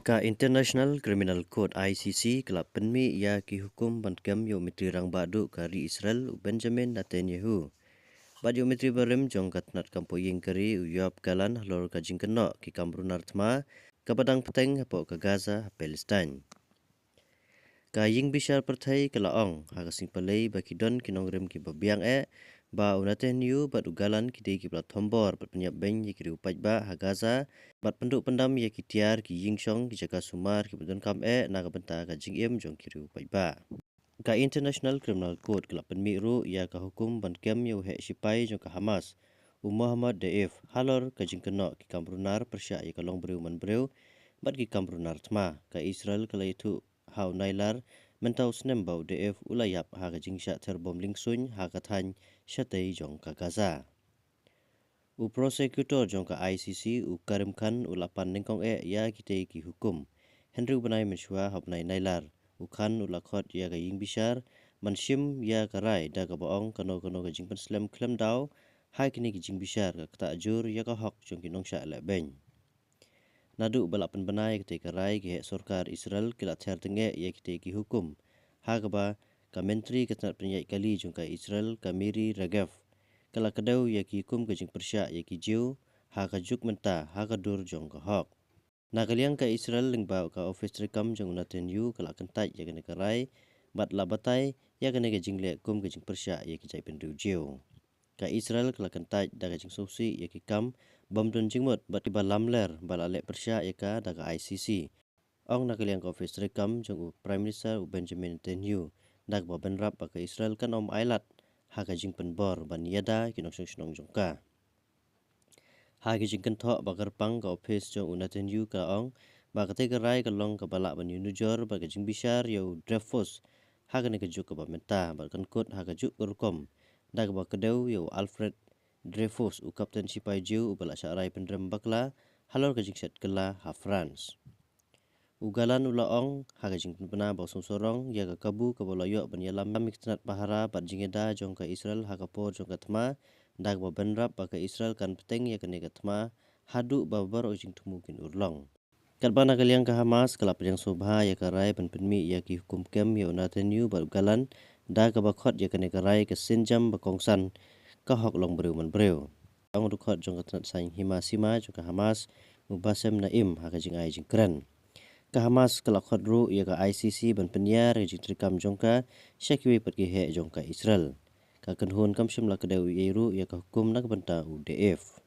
Ka International Criminal Court ICC kelap penmi ia ki hukum bandkem yo mitri rang badu kari Israel Benjamin Netanyahu. Bad yo mitri barim jong katnat kampo ying kari uyap galan halor ka jingkeno ki kamrunar tma ka padang peteng hapo ka Gaza Palestine. Ka ying bishar perthai kala ong hagasing palei baki don kinong rem ki babiang ba Netanyahu bad ugalan kidei ki plat thombor bat penyap beng ye ki upaj ba ha Gaza bat penduk pendam ye ki tiar ki ying shong ki jaka sumar ki bedon kam na ka benta ka jing em jong ki upaj ba. Ka International Criminal Court kelap penmi ru ia ka hukum bandkem yo he sipai jong ka Hamas Muhammad Daif halor ka jingkeno ki kamrunar persya ye kalong breu man breu bat ki kamrunar tma ka Israel kala itu hau nailar mentau snem bau Daif ulayap ha ka jingsya terbom lingsuny ha ka thany syatei jong ka Gaza. U prosecutor jong ka ICC u Karim Khan ulapan ningkong ya kitei ki hukum Henry Banai mensua habnai nailar u Khan ulakhot ya ka ying bishar manshim ya ka rai da ka baong kano ka jingpan slam klem dau hai kini ki jing bishar ka kata ajur ya ka hok jong ki nongsha le beng. Nadu balapan banai kitei ka rai ki hek sorkar Israel kila ther tenge ya kitei ki hukum ha ka ba ka menteri katnat penyai kali jong ka Israel ka Miri Regev kala kadau ya ki hukum ka jing persya ya ki jiu ha ka juk menta ha ka dur jong ka hok. Nakaliang ka Israel lingba ka office rekam jong Netanyahu kala kentaj ya kene ka rai bat la batai ya kene ka jingle kum ka jing persya ya ki jai pendu jiu. Ka Israel kala kentaj da ka jing sosi ya ki kam bom don jingmut bat tiba lamler bala le persya ya ka da ka ICC. Ong nakaliang ka office rekam jong u Prime Minister Benjamin Netanyahu da ka benrap ba ka Israel kan om ailat ha ka jing penbor ban yada ki nong jongka. Ha ki jing kenthok ba gerpang ka office jong Netanyahu ka ong ba ka tega rai ka long ka balak ban yunujor ba ka jing bishar yo Dreyfus ha ka ne ka juk ka ba menta ba kan kut ha ka juk kerkom da ka ba kedau yo Alfred Dreyfus u kapten sipai jiu u balak syarai pendrem bakla halor ka jing set kela ha France. Ugalan ula ong ha ka jing penpena ba sorong ya ka kabu ka bolayok ban yalam miknat pahara bat jingeda jong ka Israel ha ka por jong ka tma dag ba benrap ba ka Israel kan peteng ya kene ka tma hadu ba bar o jing tumukin urlong. Kalba nakaliang ka Hamas kala penyang sobha ya ka rai penmi ya ki hukum kem ya Netanyahu ba ugalan da ka ba khot ya kene ka rai ka sinjam ba kongsan ka hok long breu man breu. Ong rukhot jong ka tnat saing hima sima jong ka Hamas Mubasem Naim ha ka jing ai jing kren. Ka Hamas kala khot ru ya ka ICC ban penyar ya jing trikam jongka syakwi pat ki he jongka Israel. Ka kenhun kam shimla kedau ye ru ya ka hukum nak benta UDF.